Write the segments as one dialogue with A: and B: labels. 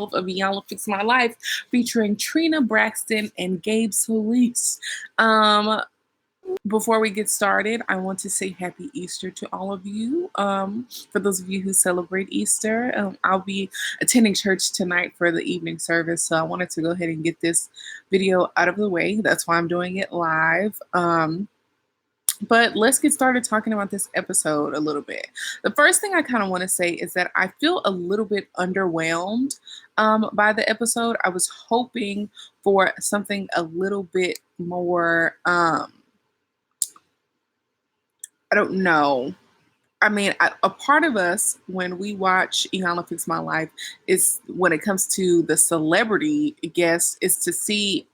A: of Iyanla Fix My Life, featuring Trina Braxton and Gabe Solis. Um, before we get started, I want to say Happy Easter to all of you. For those of you who celebrate Easter, I'll be attending church tonight for the evening service, so I wanted to go ahead and get this video out of the way. That's why I'm doing it live. But let's get started talking about this episode a little bit. The first thing I kind of want to say is that I feel a little bit underwhelmed by the episode. I was hoping for something a little bit more, I don't know. I mean, a part of us when we watch Iyanla Fix My Life is when it comes to the celebrity guests is to see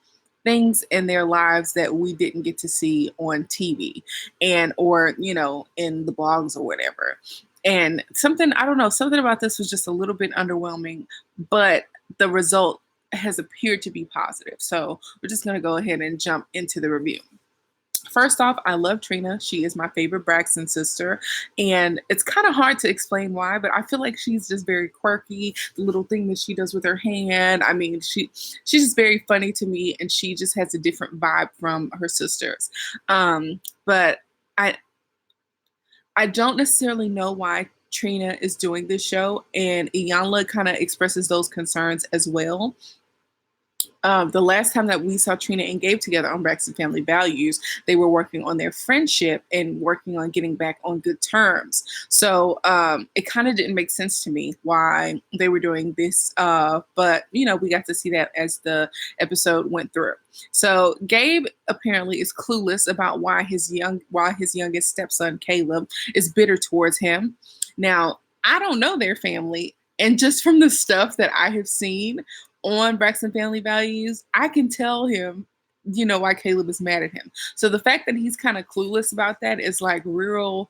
A: things in their lives that we didn't get to see on TV and or in the blogs or whatever. And something I don't know, something about this was just a little bit underwhelming, but the result has appeared to be positive. So we're just going to go ahead and jump into the review. First off, I love Trina. She is my favorite Braxton sister. And it's kind of hard to explain why, but I feel like she's just very quirky. The little thing that she does with her hand. I mean, she's just very funny to me, and she just has a different vibe from her sisters. But I don't necessarily know why Trina is doing this show, and Iyanla kind of expresses those concerns as well. The last time that we saw Trina and Gabe together on Braxton Family Values, they were working on their friendship and working on getting back on good terms. So it kind of didn't make sense to me why they were doing this. But we got to see that as the episode went through. So Gabe apparently is clueless about why his youngest stepson Caleb is bitter towards him. Now, I don't know their family, and just from the stuff that I have seen on Braxton Family Values, I can tell him, why Caleb is mad at him. So the fact that he's kind of clueless about that is like real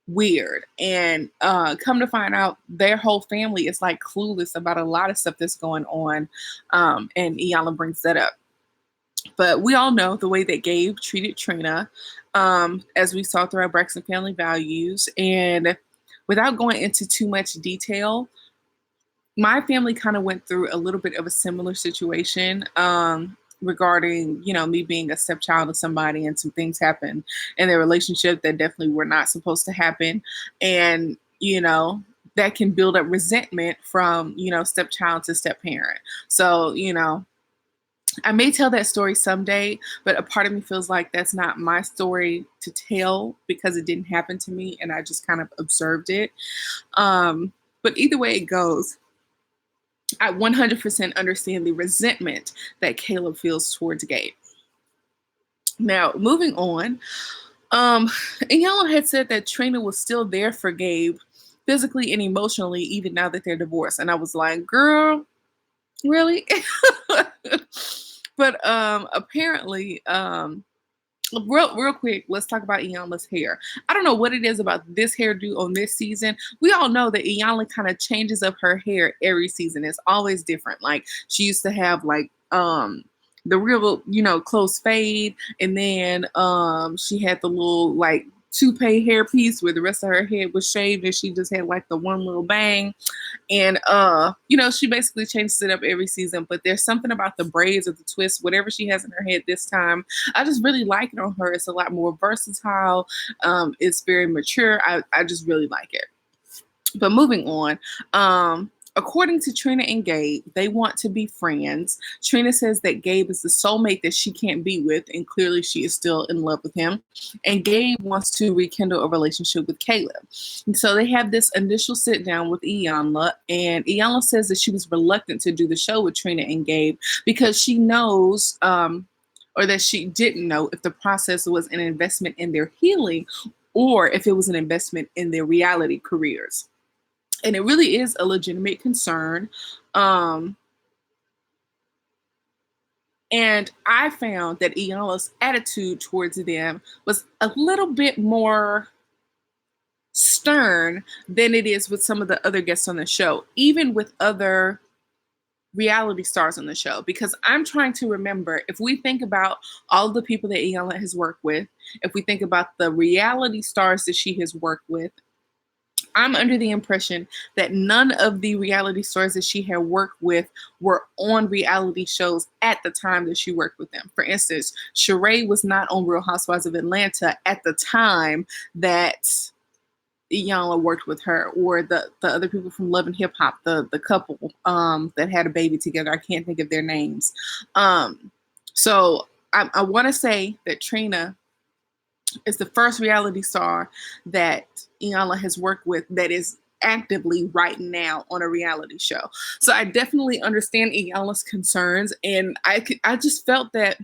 A: weird. And come to find out, their whole family is like clueless about a lot of stuff that's going on. And Iyanla brings that up. But we all know the way that Gabe treated Trina, as we saw throughout Braxton Family Values. And without going into too much detail, my family kind of went through a little bit of a similar situation regarding, me being a stepchild of somebody, and some things happened in their relationship that definitely were not supposed to happen. And, that can build up resentment from, stepchild to step-parent. So, I may tell that story someday, but a part of me feels like that's not my story to tell because it didn't happen to me and I just kind of observed it. But either way it goes, I 100% understand the resentment that Caleb feels towards Gabe. Now, moving on, Iyanla had said that Trina was still there for Gabe physically and emotionally, even now that they're divorced. And I was like, girl, really? But apparently, real quick, let's talk about Iyanla's hair. I don't know what it is about this hairdo on this season. We all know that Iyanla kind of changes up her hair every season. It's always different. Like she used to have like the real, close fade, and then she had the little like toupee hairpiece where the rest of her head was shaved and she just had like the one little bang. And she basically changes it up every season, but there's something about the braids or the twists, whatever she has in her head this time. I just really like it on her. It's a lot more versatile. It's very mature. I just really like it. But moving on, according to Trina and Gabe, they want to be friends. Trina says that Gabe is the soulmate that she can't be with, and clearly she is still in love with him. And Gabe wants to rekindle a relationship with Caleb. And so they have this initial sit down with Iyanla, and Iyanla says that she was reluctant to do the show with Trina and Gabe because she knows, or that she didn't know if the process was an investment in their healing or if it was an investment in their reality careers. And it really is a legitimate concern. And I found that Iyanla's attitude towards them was a little bit more stern than it is with some of the other guests on the show, even with other reality stars on the show. Because I'm trying to remember, if we think about all the people that Iyanla has worked with, if we think about the reality stars that she has worked with, I'm under the impression that none of the reality stars that she had worked with were on reality shows at the time that she worked with them. For instance, Sheree was not on Real Housewives of Atlanta at the time that Iyanla worked with her, or the other people from Love and Hip Hop, the couple that had a baby together. I can't think of their names. So I want to say that Trina is the first reality star that Iyanla has worked with that is actively right now on a reality show. So I definitely understand Iyanla's concerns, and I just felt that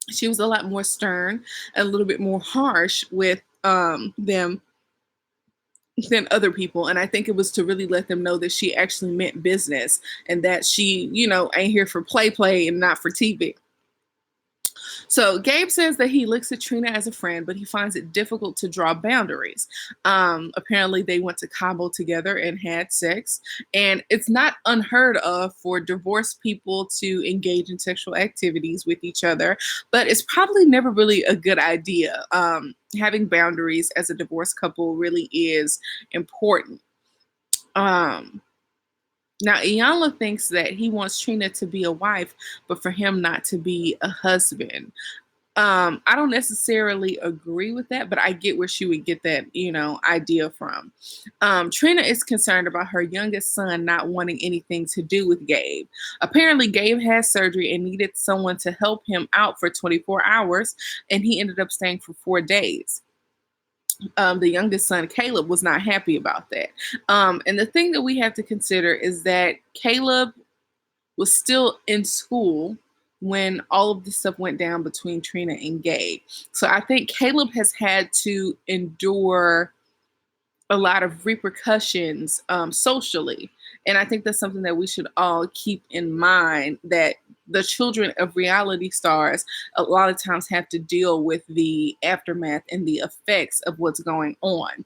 A: she was a lot more stern, a little bit more harsh with them than other people. And I think it was to really let them know that she actually meant business, and that she, ain't here for play and not for TV. So Gabe says that he looks at Trina as a friend, but he finds it difficult to draw boundaries. Apparently, they went to Cabo together and had sex, and it's not unheard of for divorced people to engage in sexual activities with each other, but it's probably never really a good idea. Having boundaries as a divorced couple really is important. Now, Iyanla thinks that he wants Trina to be a wife, but for him not to be a husband. I don't necessarily agree with that, but I get where she would get that, idea from. Trina is concerned about her youngest son not wanting anything to do with Gabe. Apparently, Gabe had surgery and needed someone to help him out for 24 hours, and he ended up staying for 4 days. The youngest son, Caleb, was not happy about that. And the thing that we have to consider is that Caleb was still in school when all of this stuff went down between Trina and Gabe. So I think Caleb has had to endure a lot of repercussions socially. And I think that's something that we should all keep in mind, that the children of reality stars a lot of times have to deal with the aftermath and the effects of what's going on.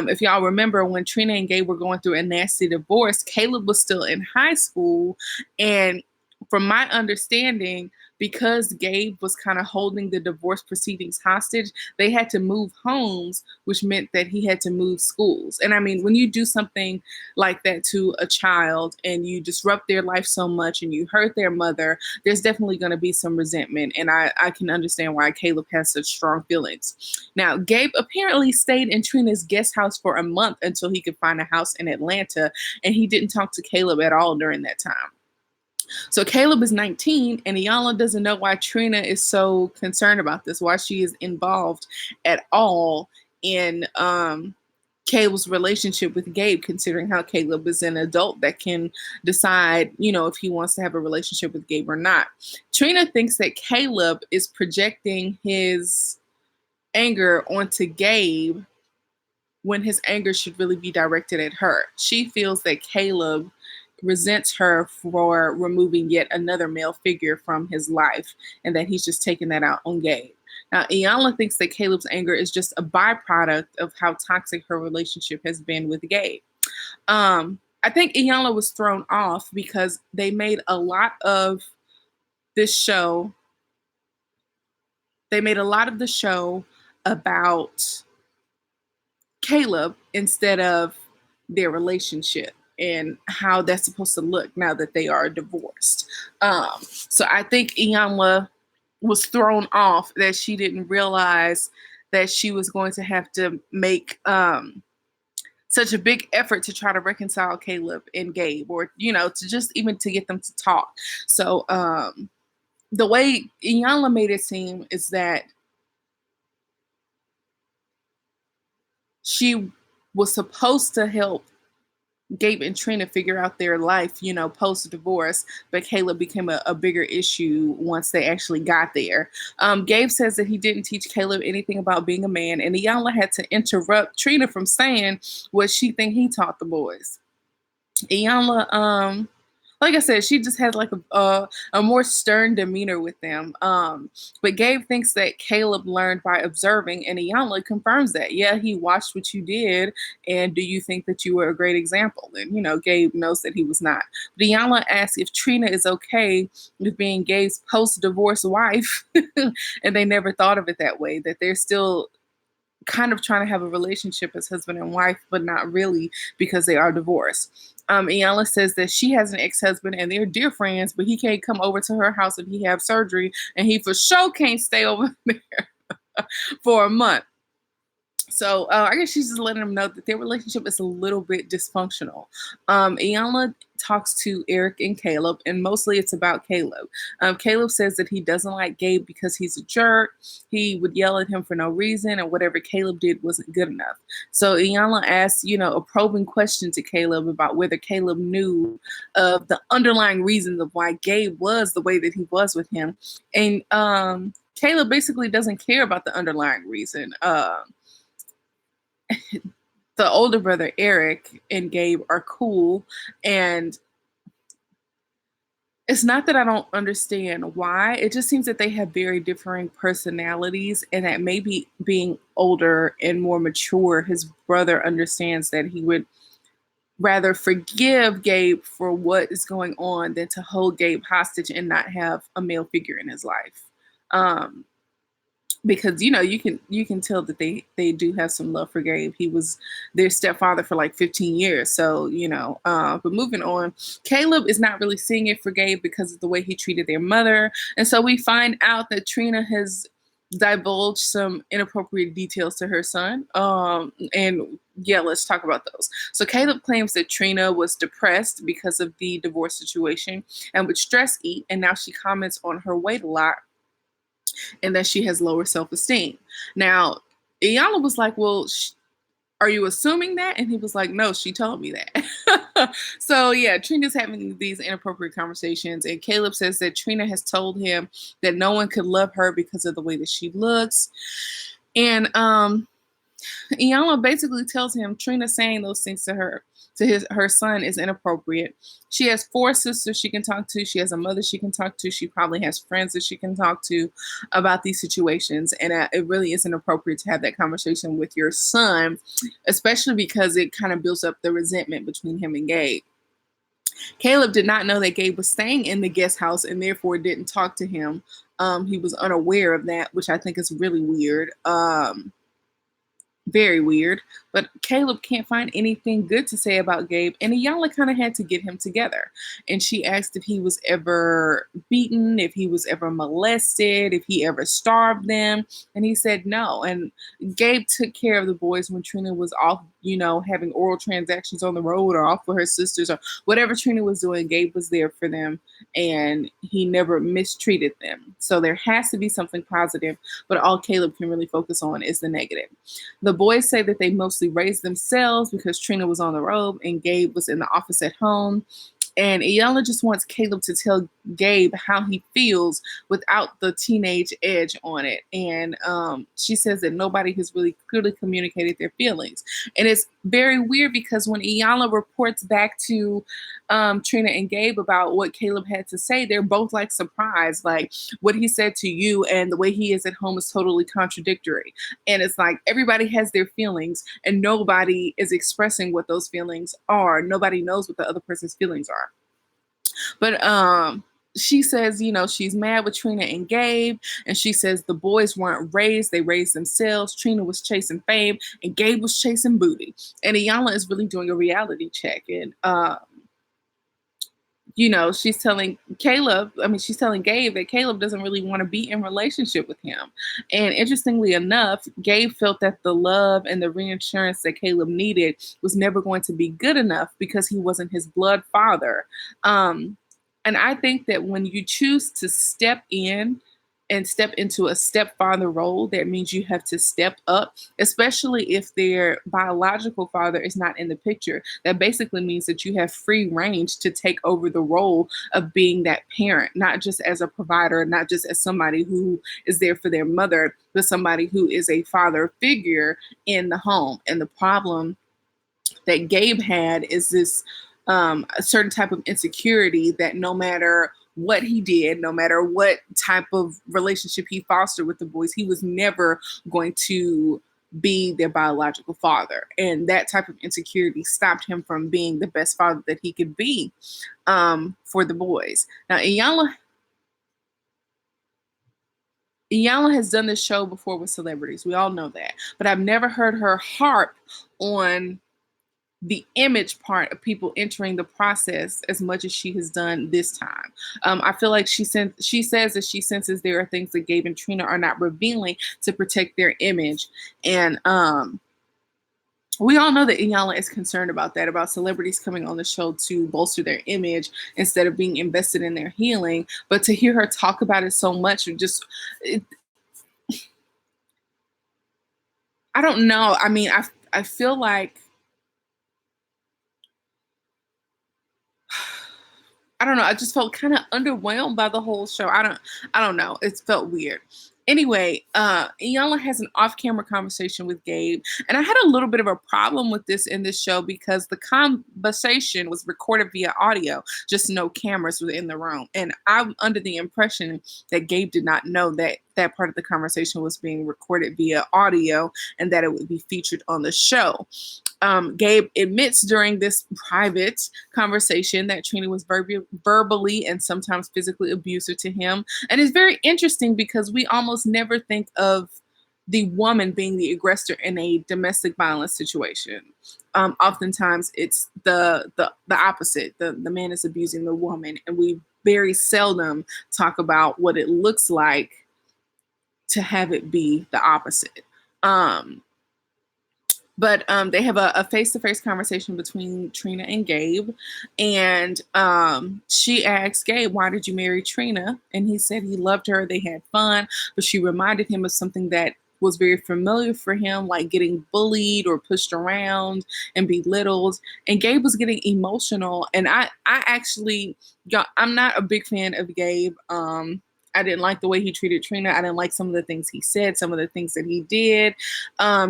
A: If y'all remember, when Trina and Gabe were going through a nasty divorce, Caleb was still in high school. And from my understanding, because Gabe was kind of holding the divorce proceedings hostage, they had to move homes, which meant that he had to move schools. And I mean, when you do something like that to a child and you disrupt their life so much and you hurt their mother, there's definitely going to be some resentment. And I can understand why Caleb has such strong feelings. Now, Gabe apparently stayed in Trina's guest house for a month until he could find a house in Atlanta, and he didn't talk to Caleb at all during that time. So Caleb is 19, and Iyanla doesn't know why Trina is so concerned about this, why she is involved at all in Caleb's relationship with Gabe, considering how Caleb is an adult that can decide, if he wants to have a relationship with Gabe or not. Trina thinks that Caleb is projecting his anger onto Gabe when his anger should really be directed at her. She feels that Caleb resents her for removing yet another male figure from his life, and that he's just taking that out on Gabe. Now, Iyanla thinks that Caleb's anger is just a byproduct of how toxic her relationship has been with Gabe. I think Iyanla was thrown off because they made a lot of this show. They made a lot of the show about Caleb instead of their relationship and how that's supposed to look now that they are divorced. So I think Iyanla was thrown off that she didn't realize that she was going to have to make such a big effort to try to reconcile Caleb and Gabe, or to just even to get them to talk. So the way Iyanla made it seem is that she was supposed to help Gabe and Trina figure out their life, post-divorce, but Caleb became a bigger issue once they actually got there. Gabe says that he didn't teach Caleb anything about being a man, and Iyanla had to interrupt Trina from saying what she think he taught the boys. Iyanla, like I said, she just has like a more stern demeanor with them. But Gabe thinks that Caleb learned by observing, and Iyanla confirms that. Yeah, he watched what you did, and do you think that you were a great example? And Gabe knows that he was not. But Iyanla asks if Trina is okay with being Gabe's post-divorce wife, and they never thought of it that way. That they're still kind of trying to have a relationship as husband and wife, but not really because they are divorced. Iyanla says that she has an ex-husband and they're dear friends, but he can't come over to her house if he have surgery, and he for sure can't stay over there for a month. So I guess she's just letting them know that their relationship is a little bit dysfunctional. Iyanla talks to Eric and Caleb, and mostly it's about Caleb. Caleb says that he doesn't like Gabe because he's a jerk. He would yell at him for no reason, and whatever Caleb did wasn't good enough. So Iyanla asks, a probing question to Caleb about whether Caleb knew of the underlying reasons of why Gabe was the way that he was with him. And Caleb basically doesn't care about the underlying reason. The older brother Eric and Gabe are cool, and it's not that I don't understand why. It just seems that they have very differing personalities, and that maybe being older and more mature, his brother understands that he would rather forgive Gabe for what is going on than to hold Gabe hostage and not have a male figure in his life. Because you can tell that they do have some love for Gabe. He was their stepfather for like 15 years. So but moving on, Caleb is not really seeing it for Gabe because of the way he treated their mother, and so we find out that Trina has divulged some inappropriate details to her son. And yeah, let's talk about those. So Caleb claims that Trina was depressed because of the divorce situation and would stress eat, and now she comments on her weight a lot and that she has lower self-esteem. Now, Iyanla was like, well, are you assuming that? And he was like, no, she told me that. So yeah, Trina's having these inappropriate conversations, and Caleb says that Trina has told him that no one could love her because of the way that she looks. And Iyanla basically tells him Trina saying those things to her son is inappropriate. She has 4 sisters she can talk to. She has a mother she can talk to. She probably has friends that she can talk to about these situations. And it really isn't appropriate to have that conversation with your son, especially because it kind of builds up the resentment between him and Gabe. Caleb did not know that Gabe was staying in the guest house and therefore didn't talk to him. He was unaware of that, which I think is really weird. Very weird. But Caleb can't find anything good to say about Gabe, and Iyanla kind of had to get him together. And she asked if he was ever beaten, if he was ever molested, if he ever starved them, and he said no. And Gabe took care of the boys when Trina was off, having oral transactions on the road or off with her sisters or whatever Trina was doing. Gabe was there for them, and he never mistreated them. So there has to be something positive, but all Caleb can really focus on is the negative. The boys say that they mostly raised themselves because Trina was on the road and Gabe was in the office at home. And Iyanla just wants Caleb to tell Gabe how he feels without the teenage edge on it. And she says that nobody has really clearly communicated their feelings. And it's very weird because when Iyanla reports back to Trina and Gabe about what Caleb had to say, they're both like surprised. Like what he said to you and the way he is at home is totally contradictory. And it's like everybody has their feelings and nobody is expressing what those feelings are. Nobody knows what the other person's feelings are. But she says, she's mad with Trina and Gabe, and she says the boys weren't raised, they raised themselves. Trina was chasing fame, and Gabe was chasing booty. And Iyanla is really doing a reality check. And she's telling she's telling Gabe that Caleb doesn't really want to be in relationship with him. And interestingly enough, Gabe felt that the love and the reinsurance that Caleb needed was never going to be good enough because he wasn't his blood father. And I think that when you choose to step in and step into a stepfather role, that means you have to step up, especially if their biological father is not in the picture. That basically means that you have free range to take over the role of being that parent, not just as a provider, not just as somebody who is there for their mother, but somebody who is a father figure in the home. And the problem that Gabe had is this a certain type of insecurity that no matter what he did, no matter what type of relationship he fostered with the boys, he was never going to be their biological father. And that type of insecurity stopped him from being the best father that he could be for the boys. Now, Iyanla Iyanla has done this show before with celebrities. We all know that. But I've never heard her harp on the image part of people entering the process as much as she has done this time. I feel like she says that she senses there are things that Gabe and Trina are not revealing to protect their image. And we all know that Iyanla is concerned about that, about celebrities coming on the show to bolster their image instead of being invested in their healing. But to hear her talk about it so much, it, I don't know. I mean, I feel like I don't know. I just felt kind of underwhelmed by the whole show. I don't know. It felt weird. Anyway, Iyanla has an off-camera conversation with Gabe, and I had a little bit of a problem with this in this show because the conversation was recorded via audio, just no cameras were in the room. And I'm under the impression that Gabe did not know that that part of the conversation was being recorded via audio and that it would be featured on the show. Gabe admits during this private conversation that Trina was verbally and sometimes physically abusive to him. And it's very interesting because we almost never think of the woman being the aggressor in a domestic violence situation. Oftentimes it's the opposite. The man is abusing the woman, and we very seldom talk about what it looks like to have it be the opposite. But they have a face-to-face conversation between Trina and Gabe. And she asked Gabe, why did you marry Trina? And he said he loved her. They had fun. But she reminded him of something that was very familiar for him, like getting bullied or pushed around and belittled. And Gabe was getting emotional. And I actually, I'm not a big fan of Gabe. I didn't like the way he treated Trina. I didn't like some of the things he said, some of the things that he did.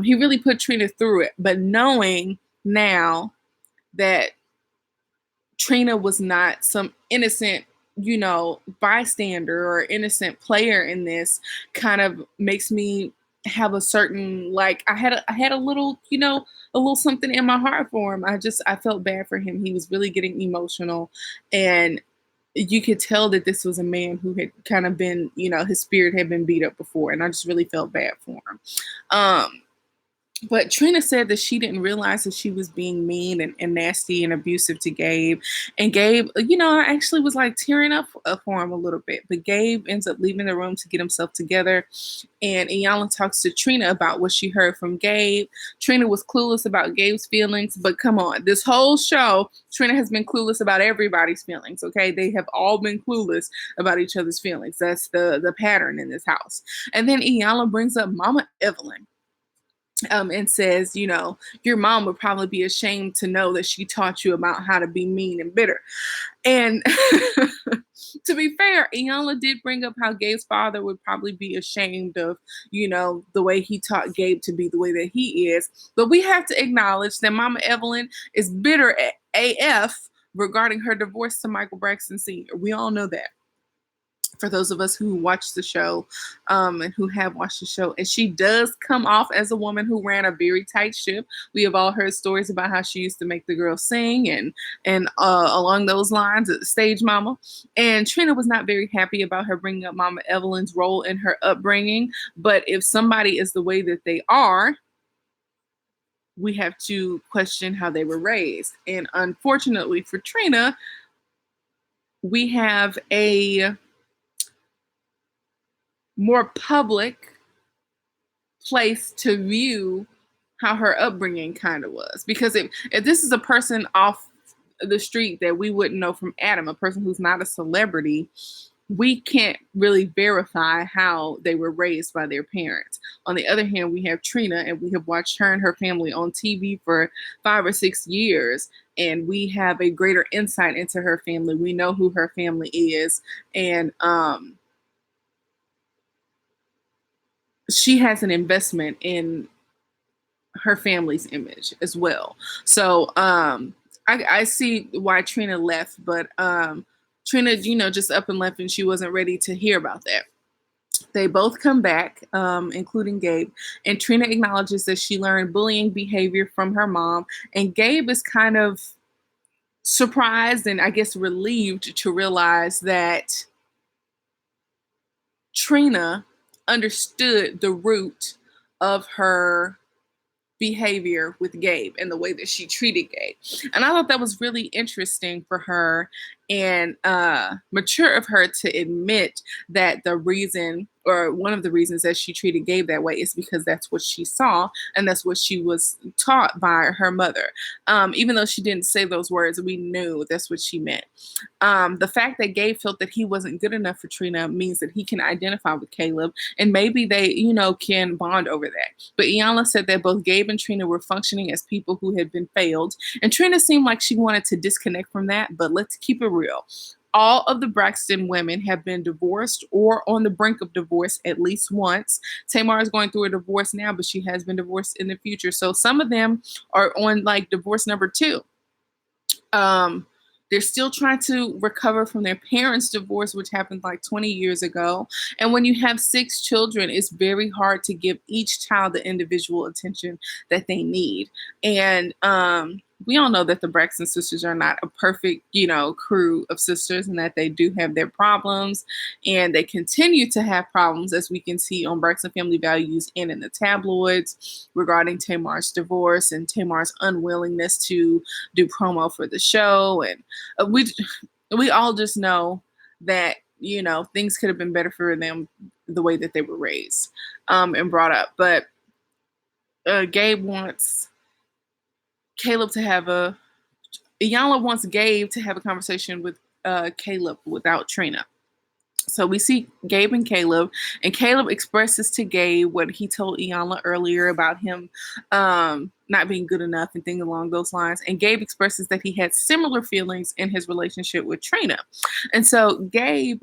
A: He really put Trina through it. But knowing now that Trina was not some innocent, bystander or innocent player in this, kind of makes me have a certain, like, I had a little, a little something in my heart for him. I felt bad for him. He was really getting emotional, and you could tell that this was a man who had kind of been, his spirit had been beat up before, and I just really felt bad for him. But Trina said that she didn't realize that she was being mean and nasty and abusive to Gabe. And Gabe, I actually was like tearing up for him a little bit. But Gabe ends up leaving the room to get himself together. And Iyanla talks to Trina about what she heard from Gabe. Trina was clueless about Gabe's feelings. But come on, this whole show, Trina has been clueless about everybody's feelings, okay? They have all been clueless about each other's feelings. That's the pattern in this house. And then Iyanla brings up Mama Evelyn. And says, your mom would probably be ashamed to know that she taught you about how to be mean and bitter. And to be fair, Iyanla did bring up how Gabe's father would probably be ashamed of, the way he taught Gabe to be the way that he is. But we have to acknowledge that Mama Evelyn is bitter at AF regarding her divorce to Michael Braxton Sr. We all know that. For those of us who watch the show and who have watched the show. And she does come off as a woman who ran a very tight ship. We have all heard stories about how she used to make the girls sing and along those lines, stage mama. And Trina was not very happy about her bringing up Mama Evelyn's role in her upbringing. But if somebody is the way that they are, we have to question how they were raised. And unfortunately for Trina, we have a more public place to view how her upbringing kind of was. Because if this is a person off the street that we wouldn't know from Adam, a person who's not a celebrity, we can't really verify how they were raised by their parents. On the other hand, we have Trina, and we have watched her and her family on TV for 5 or 6 years, and we have a greater insight into her family. We know who her family is, and she has an investment in her family's image as well. So I see why Trina left, but Trina, just up and left, and she wasn't ready to hear about that. They both come back, including Gabe, and Trina acknowledges that she learned bullying behavior from her mom, and Gabe is kind of surprised and I guess relieved to realize that Trina understood the root of her behavior with Gabe and the way that she treated Gabe. And I thought that was really interesting for her and mature of her to admit that the reason, or one of the reasons that she treated Gabe that way, is because that's what she saw and that's what she was taught by her mother. Even though she didn't say those words, we knew that's what she meant. The fact that Gabe felt that he wasn't good enough for Trina means that he can identify with Caleb, and maybe they, can bond over that. But Iyanla said that both Gabe and Trina were functioning as people who had been failed, and Trina seemed like she wanted to disconnect from that, but let's keep it real. All of the Braxton women have been divorced or on the brink of divorce at least once. Tamar is going through a divorce now, but she has been divorced in the future. So some of them are on like divorce number 2. They're still trying to recover from their parents' divorce, which happened like 20 years ago. And when you have 6 children, it's very hard to give each child the individual attention that they need. And we all know that the Braxton sisters are not a perfect, crew of sisters, and that they do have their problems, and they continue to have problems, as we can see on Braxton Family Values and in the tabloids, regarding Tamar's divorce and Tamar's unwillingness to do promo for the show. And we all just know that things could have been better for them the way that they were raised and brought up. But Gabe wants Caleb to have Iyanla wants Gabe to have a conversation with Caleb without Trina. So we see Gabe and Caleb expresses to Gabe what he told Iyanla earlier about him not being good enough and things along those lines. And Gabe expresses that he had similar feelings in his relationship with Trina. And so Gabe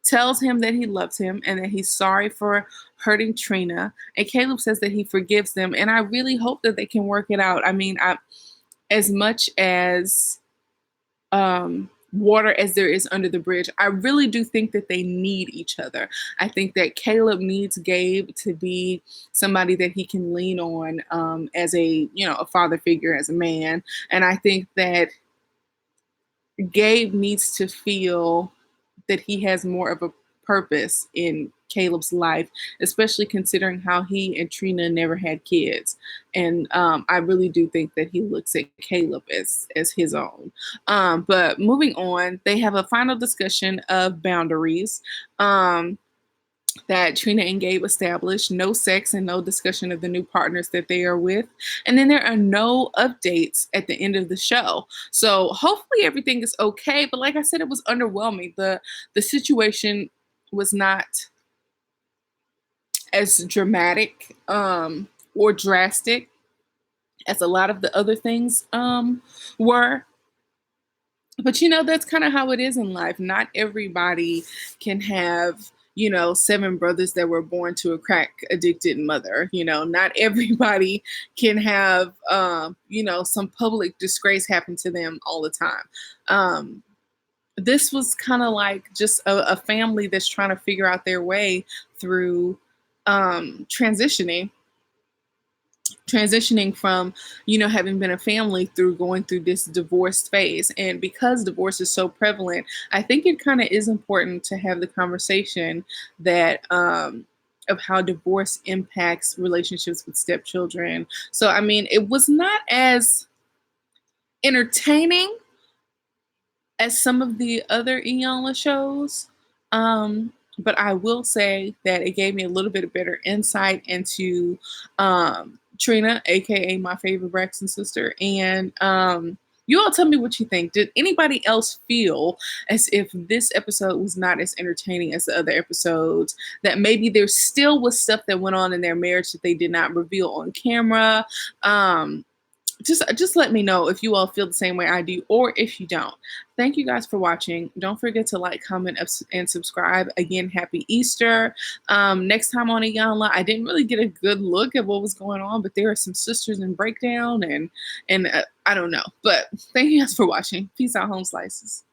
A: tells him that he loves him and that he's sorry for hurting Trina. And Caleb says that he forgives them. And I really hope that they can work it out. I mean, as much as water as there is under the bridge, I really do think that they need each other. I think that Caleb needs Gabe to be somebody that he can lean on as a father figure, as a man. And I think that Gabe needs to feel that he has more of a purpose in Caleb's life, especially considering how he and Trina never had kids. And I really do think that he looks at Caleb as his own. But moving on, they have a final discussion of boundaries that Trina and Gabe established. No sex and no discussion of the new partners that they are with. And then there are no updates at the end of the show. So hopefully everything is okay. But like I said, it was underwhelming. The situation was not as dramatic or drastic as a lot of the other things were. But that's kind of how it is in life. Not everybody can have 7 brothers that were born to a crack addicted mother. Not everybody can have some public disgrace happen to them all the time. This was kind of like just a family that's trying to figure out their way through transitioning from having been a family through going through this divorce phase. And because divorce is so prevalent, I think it kind of is important to have the conversation that of how divorce impacts relationships with stepchildren. So I mean, it was not as entertaining as some of the other Iyanla shows, but I will say that it gave me a little bit of better insight into Trina, aka my favorite Braxton sister. And you all tell me what you think. Did anybody else feel as if this episode was not as entertaining as the other episodes? That maybe there still was stuff that went on in their marriage that they did not reveal on camera? Just let me know if you all feel the same way I do, or if you don't. Thank you guys for watching. Don't forget to like, comment, and subscribe. Again, happy Easter. Next time on Iyanla, I didn't really get a good look at what was going on, but there are some sisters in breakdown, and I don't know. But thank you guys for watching. Peace out, home slices.